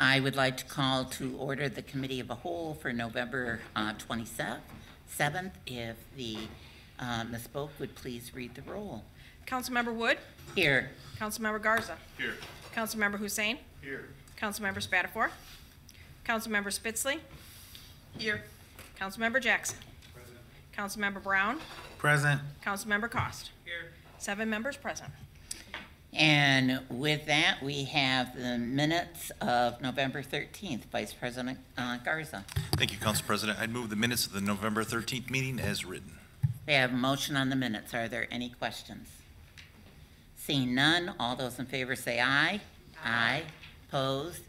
I would like to call to order the Committee of a Whole for November 27th. If the Ms. Boak would please read the roll. Councilmember Wood? Here. Councilmember Garza? Here. Councilmember Hussein? Here. Councilmember Spatafor? Councilmember Spitzley? Here. Councilmember Jackson? Present. Councilmember Brown? Present. Councilmember Cost? Here. 7 members present. And with that, we have the minutes of November 13th. Vice President Garza. Thank you, Council President. I'd move the minutes of the November 13th meeting as written. We have a motion on the minutes. Are there any questions? Seeing none, all those in favor say aye. Aye. Opposed?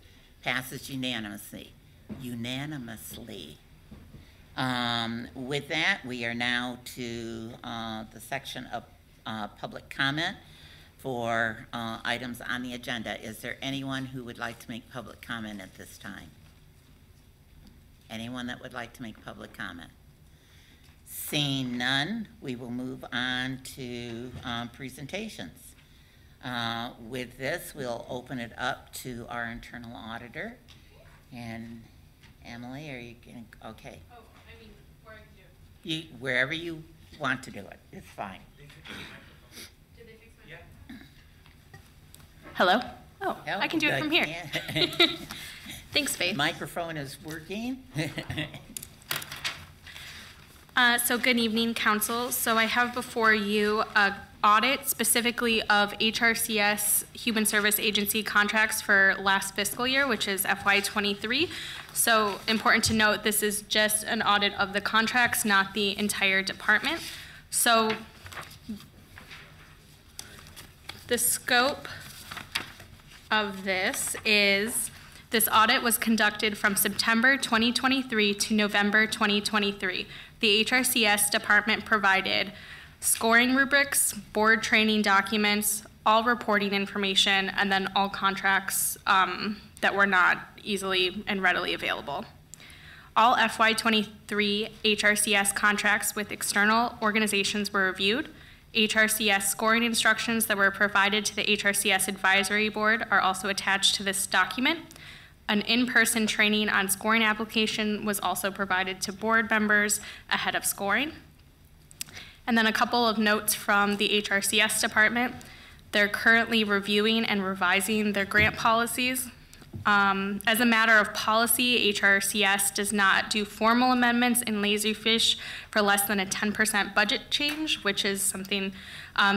Passes unanimously. With that, we are now to the section of public comment for items on the agenda. Is there anyone who would like to make public comment at this time? Anyone that would like to make public comment? Seeing none, we will move on to presentations. With this, we'll open it up to our internal auditor. And Emily, are you going to, okay. Oh, I mean, where I can do it. Wherever you want to do it, it's fine. Did they fix my Hello? Oh, Oh, I can do it from here. yeah. Thanks, Faith. Microphone is working. So good evening, Council. So I have before you an audit specifically of HRCS Human Service Agency contracts for last fiscal year, which is FY23. So important to note, this is just an audit of the contracts, not the entire department. So the scope of this is, this audit was conducted from September 2023 to November 2023. The HRCS department provided scoring rubrics, board training documents, all reporting information, and then all contracts that were not easily and readily available. All FY23 HRCS contracts with external organizations were reviewed. HRCS scoring instructions that were provided to the HRCS Advisory Board are also attached to this document. An in-person training on scoring application was also provided to board members ahead of scoring. And then a couple of notes from the HRCS department. They're currently reviewing and revising their grant policies. As a matter of policy, HRCS does not do formal amendments in Laserfish for less than a 10% budget change, which is something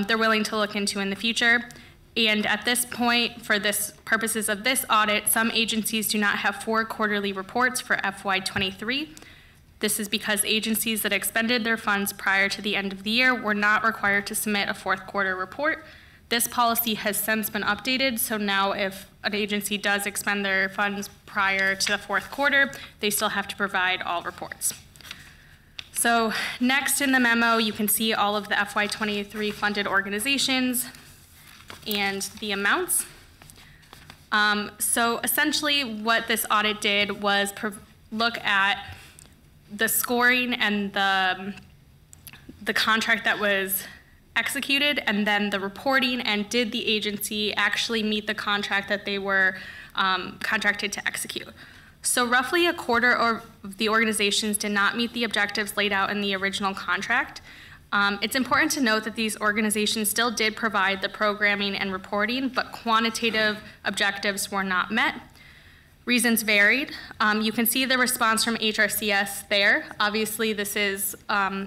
they're willing to look into in the future. And at this point, for this purposes of this audit, some agencies do not have 4 quarterly reports for FY23. This is because agencies that expended their funds prior to the end of the year were not required to submit a 4th quarter report. This policy has since been updated, so now if an agency does expend their funds prior to the 4th quarter, they still have to provide all reports. So next in the memo, you can see all of the FY23 funded organizations and the amounts. So essentially what this audit did was look at the scoring and the contract that was executed, and then the reporting, and did the agency actually meet the contract that they were contracted to execute. So roughly a quarter of the organizations did not meet the objectives laid out in the original contract. It's important to note that these organizations still did provide the programming and reporting, but quantitative objectives were not met. Reasons varied. You can see the response from HRCS there. Obviously, this is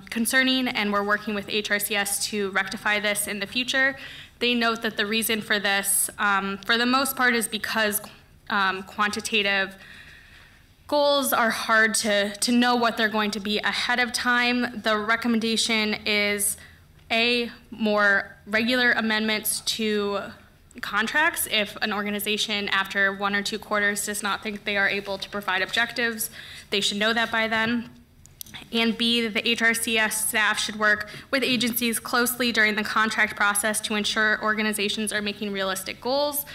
concerning, and we're working with HRCS to rectify this in the future. They note that the reason for this, for the most part, is because quantitative goals are hard to know what they're going to be ahead of time. The recommendation is more regular amendments to contracts. If an organization after 1 or 2 quarters does not think they are able to provide objectives, they should know that by then. And B, the HRCS staff should work with agencies closely during the contract process to ensure organizations are making realistic goals.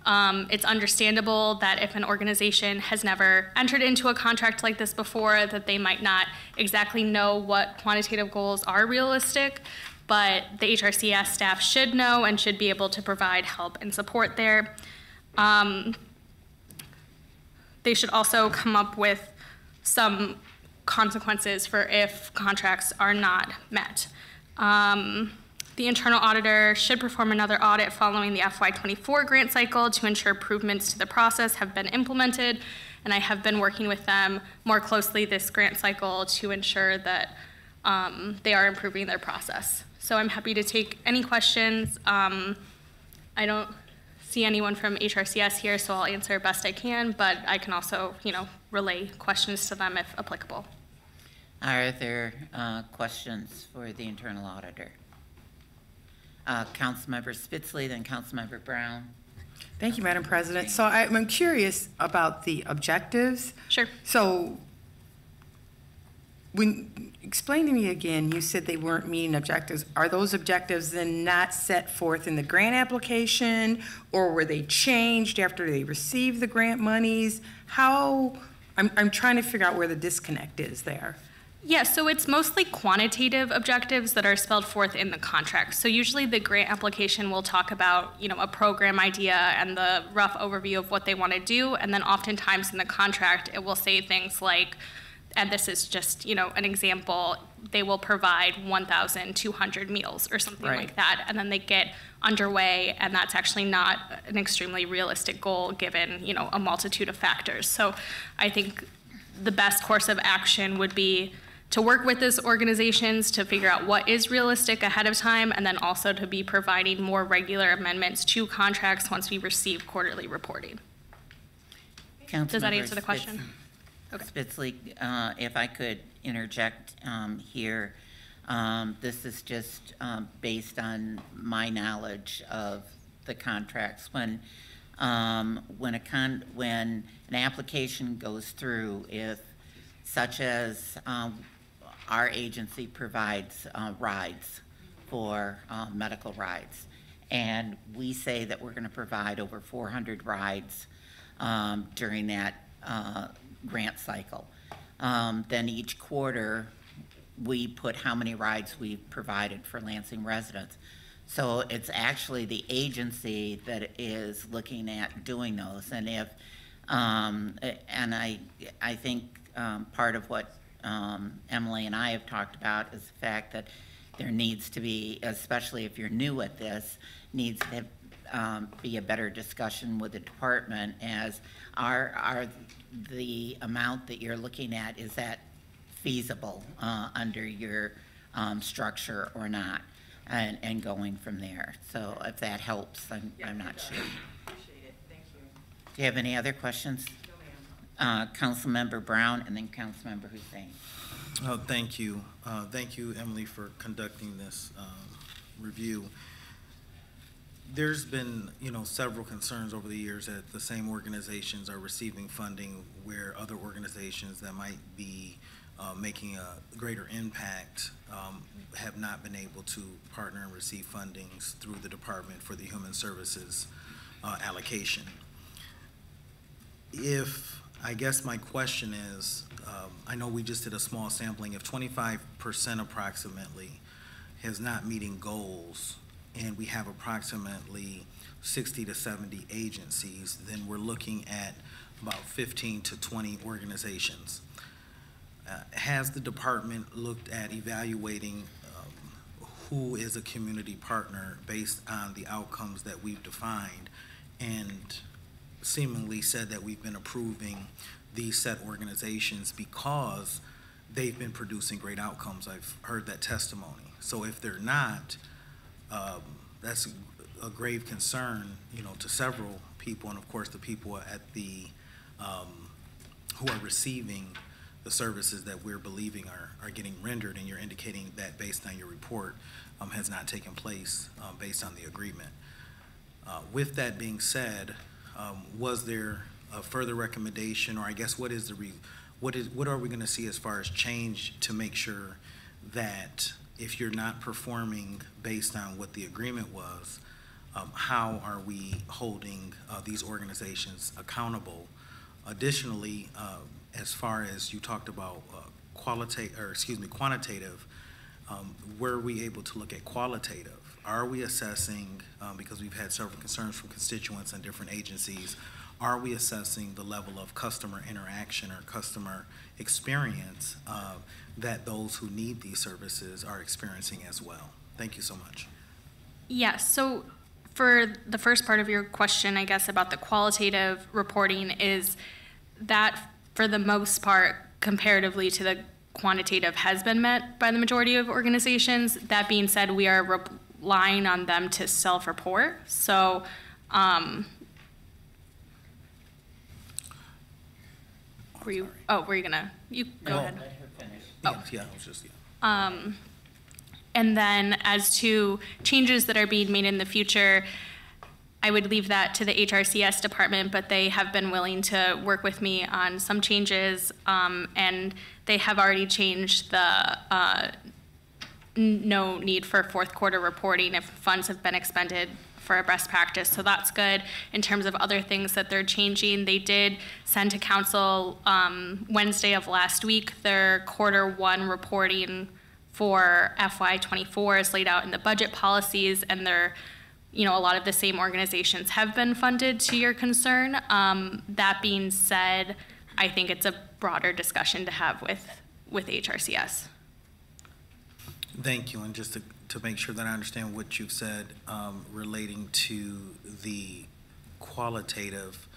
It's understandable that if an organization has never entered into a contract like this before, that they might not exactly know what quantitative goals are realistic, but the HRCS staff should know and should be able to provide help and support there. they should also come up with some consequences for if contracts are not met. The internal auditor should perform another audit following the FY24 grant cycle to ensure improvements to the process have been implemented, and I have been working with them more closely this grant cycle to ensure that they are improving their process. So I'm happy to take any questions. I don't see anyone from HRCS here, so I'll answer best I can, but I can also, relay questions to them if applicable. Are there questions for the internal auditor? Councilmember Spitzley, then Councilmember Brown. Thank you, Madam President. So I'm curious about the objectives. Sure. So explain to me again, you said they weren't meeting objectives. Are those objectives then not set forth in the grant application, or were they changed after they received the grant monies? I'm trying to figure out where the disconnect is there. Yeah, so it's mostly quantitative objectives that are spelled forth in the contract. So usually the grant application will talk about, a program idea and the rough overview of what they want to do, and then oftentimes in the contract it will say things like, and this is just, an example, they will provide 1,200 meals or something like that, and then they get underway, and that's actually not an extremely realistic goal given, a multitude of factors. So I think the best course of action would be to work with these organizations to figure out what is realistic ahead of time, and then also to be providing more regular amendments to contracts once we receive quarterly reporting. Does that answer the question? Okay. Spitzley, if I could interject here, this is just based on my knowledge of the contracts. When an application goes through, if such as our agency provides rides for medical rides, and we say that we're going to provide over 400 rides during that grant cycle. Then each quarter, we put how many rides we've provided for Lansing residents. So it's actually the agency that is looking at doing those. And if, and I think part of what Emily and I have talked about is the fact that there needs to be, especially if you're new at this, needs to be a better discussion with the department as are the amount that you're looking at, is that feasible under your structure or not, and going from there. So if that helps, I'm not sure. Appreciate it. Thank you. Do you have any other questions? No, ma'am. Councilmember Brown and then Councilmember Hussein. Oh, thank you. Thank you, Emily, for conducting this review. There's been, several concerns over the years that the same organizations are receiving funding where other organizations that might be making a greater impact have not been able to partner and receive fundings through the Department for the Human Services allocation. I guess my question is, I know we just did a small sampling, if 25% approximately is not meeting goals, and we have approximately 60 to 70 agencies, then we're looking at about 15 to 20 organizations. Has the department looked at evaluating who is a community partner based on the outcomes that we've defined, and seemingly said that we've been approving these set organizations because they've been producing great outcomes? I've heard that testimony. So if they're not, that's a grave concern, to several people, and of course the people at the who are receiving the services that we're believing are getting rendered, and you're indicating that based on your report has not taken place based on the agreement. With that being said, was there a further recommendation, or I guess what are we going to see as far as change to make sure that if you're not performing based on what the agreement was, how are we holding these organizations accountable? Additionally, as far as you talked about quantitative, were we able to look at qualitative? Are we assessing, because we've had several concerns from constituents and different agencies, are we assessing the level of customer interaction or customer experience that those who need these services are experiencing as well? Thank you so much. Yes, so for the first part of your question, I guess, about the qualitative reporting, is that for the most part, comparatively to the quantitative, has been met by the majority of organizations. That being said, we are relying on them to self-report. So, were you gonna, you go ahead. Let her finish. Yeah, I was just, yeah. And then as to changes that are being made in the future, I would leave that to the HRCS department, but they have been willing to work with me on some changes, and they have already changed the no need for fourth quarter reporting if funds have been expended for a best practice. So that's good. In terms of other things that they're changing, they did send to council Wednesday of last week their quarter one reporting for FY24 is laid out in the budget policies, and they're, a lot of the same organizations have been funded, to your concern. That being said, I think it's a broader discussion to have with HRCS. Thank you, and just to make sure that I understand what you've said relating to the qualitative,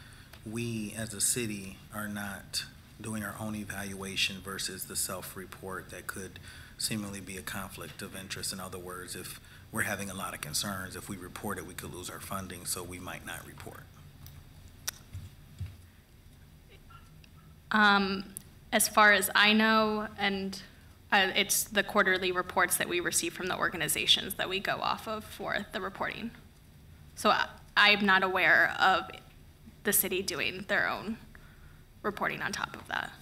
we as a city are not doing our own evaluation versus the self-report that could seemingly be a conflict of interest. In other words, if we're having a lot of concerns, if we report it, we could lose our funding, so we might not report. As far as I know, and it's the quarterly reports that we receive from the organizations that we go off of for the reporting. So I'm not aware of the city doing their own reporting on top of that.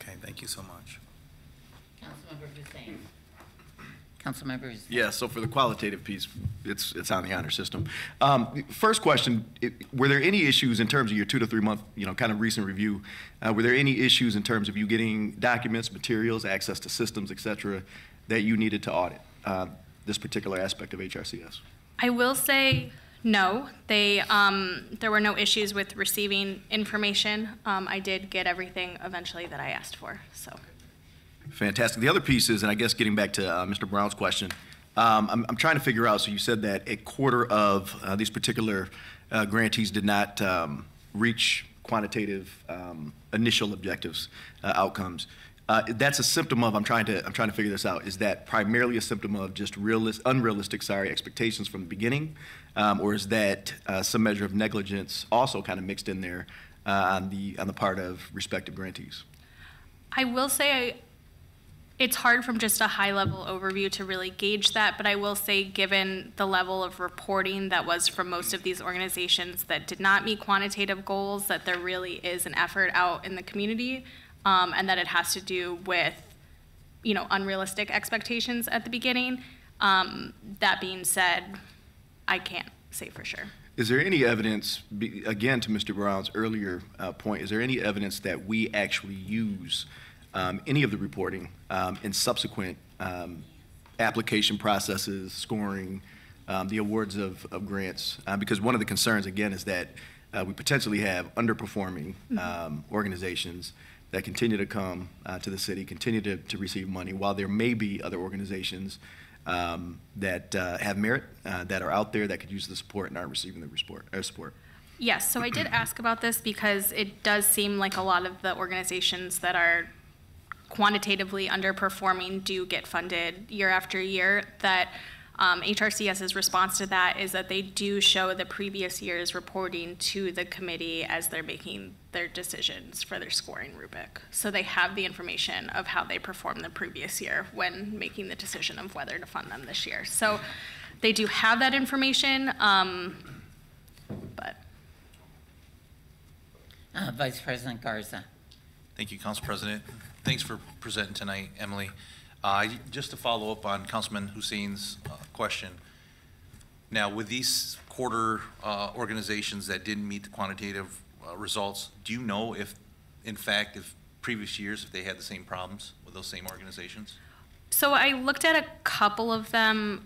Okay, thank you so much. Councilmember Hussein. Councilmember Hussein. Yeah, so for the qualitative piece, it's on the honor system. First question, were there any issues in terms of your 2 to 3 month, kind of recent review? Were there any issues in terms of you getting documents, materials, access to systems, et cetera, that you needed to audit this particular aspect of HRCS? I will say no. There were no issues with receiving information. I did get everything eventually that I asked for, so. Fantastic. The other piece is, and I guess getting back to Mr. Brown's question, I'm trying to figure out, so you said that a quarter of these particular grantees did not reach quantitative initial objectives, outcomes. That's a symptom of, I'm trying to figure this out, is that primarily a symptom of just unrealistic expectations from the beginning, or is that some measure of negligence also kind of mixed in there on the part of respective grantees? I will say it's hard from just a high-level overview to really gauge that, but I will say, given the level of reporting that was from most of these organizations that did not meet quantitative goals, that there really is an effort out in the community, and that it has to do with, unrealistic expectations at the beginning. That being said, I can't say for sure. Is there any evidence, again, to Mr. Brown's earlier point, is there any evidence that we actually use any of the reporting in subsequent application processes, scoring, the awards of grants? Because one of the concerns, again, is that we potentially have underperforming organizations that continue to come to the city, continue to receive money, while there may be other organizations that have merit, that are out there that could use the support and aren't receiving the support. Yes, so I did ask about this because it does seem like a lot of the organizations that are quantitatively underperforming do get funded year after year. That HRCS's response to that is that they do show the previous year's reporting to the committee as they're making their decisions for their scoring rubric. So they have the information of how they performed the previous year when making the decision of whether to fund them this year. So they do have that information, but. Vice President Garza. Thank you, Council President. Thanks for presenting tonight, Emily. Just to follow up on Councilman Hussein's question, now with these quarter organizations that didn't meet the quantitative results, do you know if, in fact, if previous years, if they had the same problems with those same organizations? So I looked at a couple of them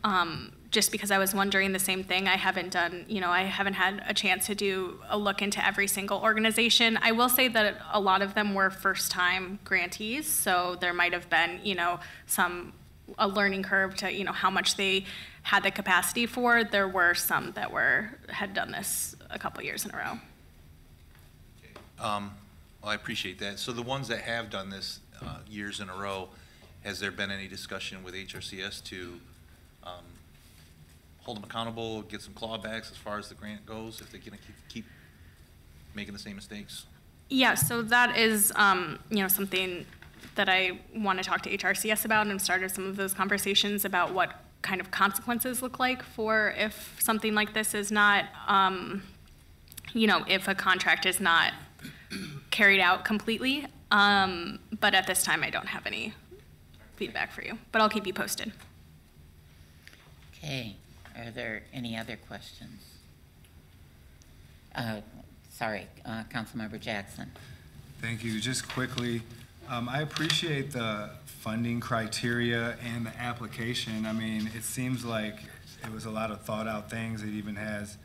just because I was wondering the same thing. I haven't had a chance to do a look into every single organization. I will say that a lot of them were first-time grantees, so there might have been, a learning curve to, how much they had the capacity for. There were some that had done this a couple years in a row. Well, I appreciate that. So the ones that have done this years in a row, has there been any discussion with HRCS to hold them accountable, get some clawbacks as far as the grant goes, if they're going to keep making the same mistakes? Yeah, so that is, something that I want to talk to HRCS about, and started some of those conversations about what kind of consequences look like for if something like this is not, if a contract is not carried out completely. But at this time, I don't have any feedback for you, but I'll keep you posted. Okay, are there any other questions? Councilmember Jackson. Thank you. Just quickly, I appreciate the funding criteria and the application. I mean, it seems like it was a lot of thought out things. It even has,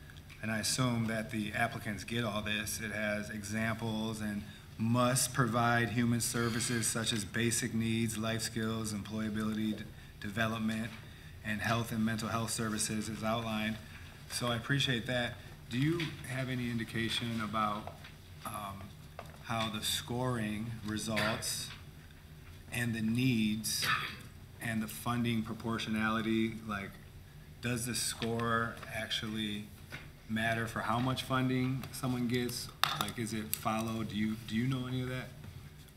and I assume that the applicants get all this, it has examples and must provide human services such as basic needs, life skills, employability, development, and health and mental health services is outlined. So I appreciate that. Do you have any indication about how the scoring results and the needs and the funding proportionality, like, does the score actually matter for how much funding someone gets? Like, is it followed? Do you know any of that?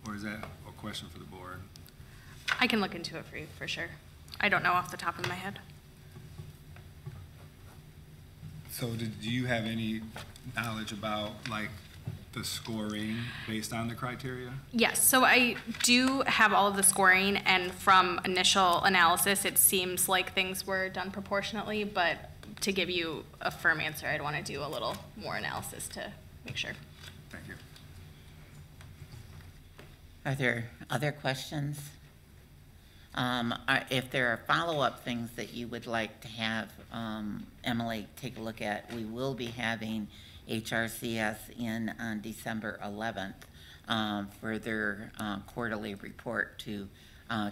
Or is that a question for the board? I can look into it for you, for sure. I don't know off the top of my head. So do you have any knowledge about, like, the scoring based on the criteria? Yes, so I do have all of the scoring, and from initial analysis, it seems like things were done proportionately, but to give you a firm answer, I'd want to do a little more analysis to make sure. Thank you. Are there other questions? If there are follow-up things that you would like to have Emily take a look at, we will be having HRCS in on December 11th for their quarterly report to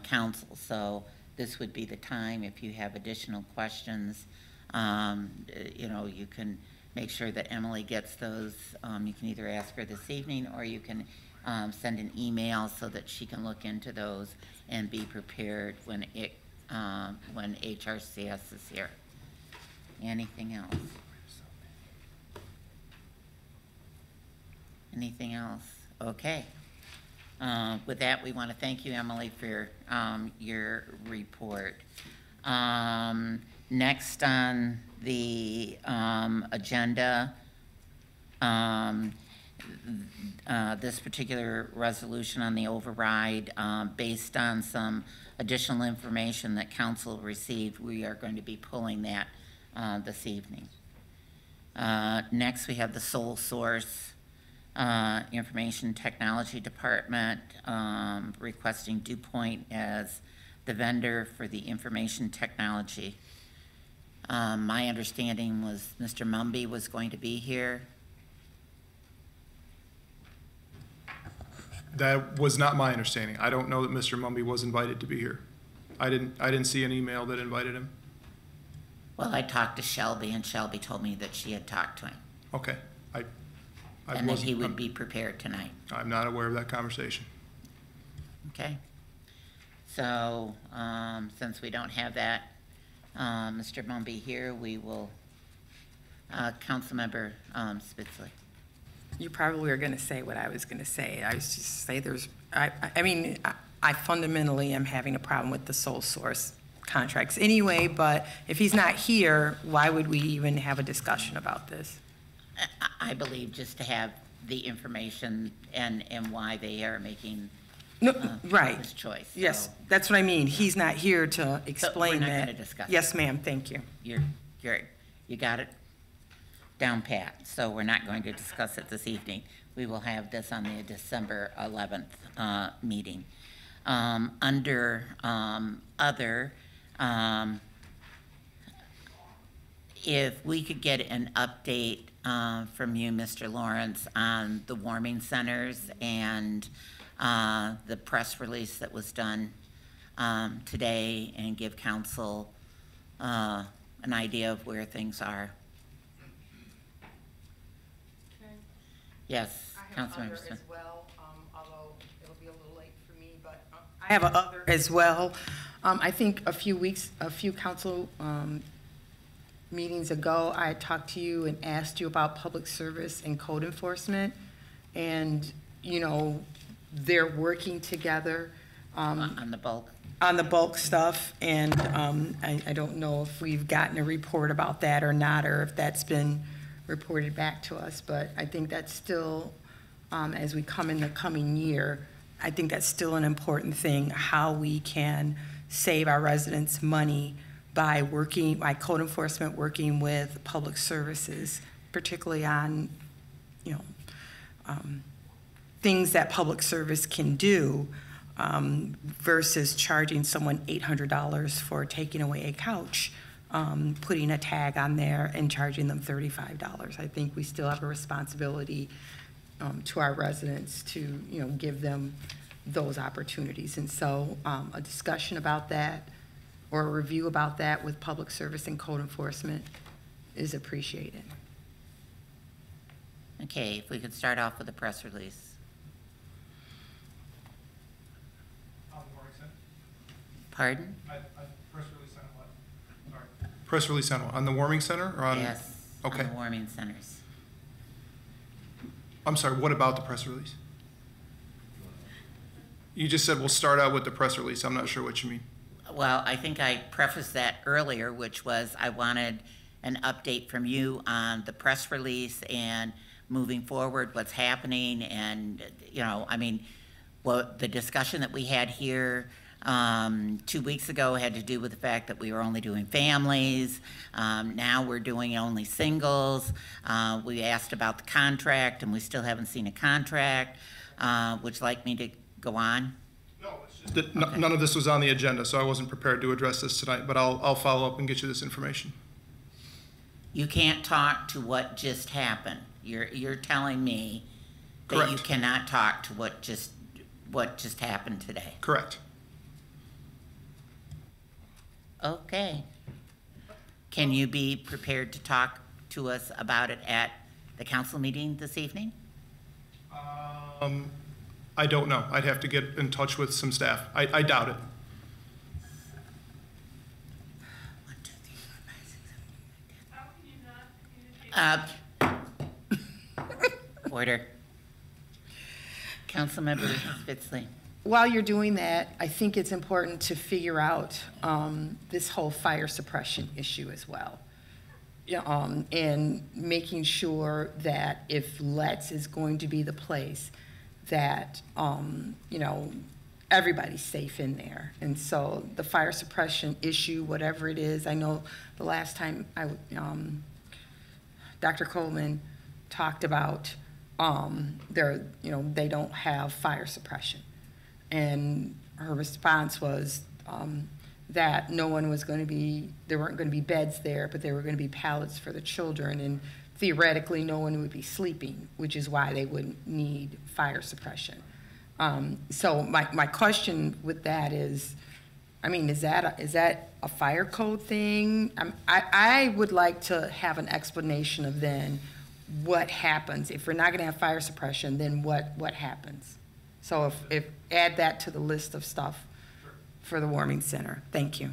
council. So this would be the time, if you have additional questions, you can make sure that Emily gets those. You can either ask her this evening, or you can send an email so that she can look into those and be prepared when HRCS is here. Anything else? Anything else? Okay. With that, we want to thank you, Emily, for your report. Next on the agenda, this particular resolution on the override, based on some additional information that council received, we are going to be pulling that this evening. Next, we have the sole source Information Technology Department requesting DuPont as the vendor for the information technology. My understanding was Mr. Mumby was going to be here. That was not my understanding. I don't know that Mr. Mumby was invited to be here. I didn't see an email that invited him. Well, I talked to Shelby, and Shelby told me that she had talked to him. Okay. And that he would be prepared tonight. I'm not aware of that conversation. Okay. So, since we don't have that, Mr. Mumby here, we will, Councilmember Spitzley. You probably are going to say what I was going to say. I was just say I fundamentally am having a problem with the sole source contracts anyway, but if he's not here, why would we even have a discussion about this? I believe just to have the information and why they are making right. this choice. Yes, so, that's what I mean. He's not here to explain so we're not that. Going to discuss yes, ma'am. Thank you. You got it down pat. So we're not going to discuss it this evening. We will have this on the December 11th meeting. Under other, if we could get an update from you, Mr. Lawrence, on the warming centers and the press release that was done today, and give council an idea of where things are. Yes, I have Councilmember other Smith. as well, although it'll be a little late for me, but I have a other as well. I think a few council meetings ago, I had talked to you and asked you about public service and code enforcement. And, you know, they're working together. On the bulk. On the bulk stuff, and I don't know if we've gotten a report about that or not, or if that's been reported back to us, but I think that's still, as we come in the coming year, I think that's still an important thing, how we can save our residents money by code enforcement working with public services, particularly on, you know, things that public service can do, versus charging someone $800 for taking away a couch, putting a tag on there and charging them $35. I think we still have a responsibility to our residents to, you know, give them those opportunities. And so a discussion about that or a review about that with public service and code enforcement is appreciated. Okay, if we could start off with a press release. Pardon? Press release on what? Sorry. Press release on what? On the warming center or on? Yes, Okay. on the warming centers. I'm sorry, what about the press release? You just said we'll start out with the press release. I'm not sure what you mean. Well, I think I prefaced that earlier, which was I wanted an update from you on the press release and moving forward, what's happening, and, you know, I mean, what the discussion that we had here 2 weeks ago had to do with the fact that we were only doing families. Now we're doing only singles. We asked about the contract, and we still haven't seen a contract. Would you like me to go on? No, it's just that none of this was on the agenda, so I wasn't prepared to address this tonight, but I'll follow up and get you this information. You can't talk to what just happened. You're telling me that you Correct. cannot talk to what just happened today. Correct. Okay. Can you be prepared to talk to us about it at the council meeting this evening? I don't know. I'd have to get in touch with some staff. I doubt it. 1, 2, 3, 4, 5, 6, 7, 8. Order. Councilmember Spitzley. While you're doing that, I think it's important to figure out this whole fire suppression issue as well. And making sure that if Let's is going to be the place, that, you know, everybody's safe in there. And so the fire suppression issue, whatever it is, I know the last time Dr. Coleman talked about they don't have fire suppression. And her response was that there weren't going to be beds there, but there were going to be pallets for the children, and theoretically no one would be sleeping, which is why they wouldn't need fire suppression. So my question with that is, I mean, is that a fire code thing? I would like to have an explanation of then what happens. If we're not going to have fire suppression, then what happens? So if add that to the list of stuff for the warming center. Thank you.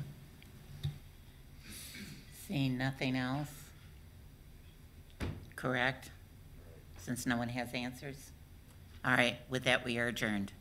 Seeing nothing else? Correct? Since no one has answers? All right, with that, we are adjourned.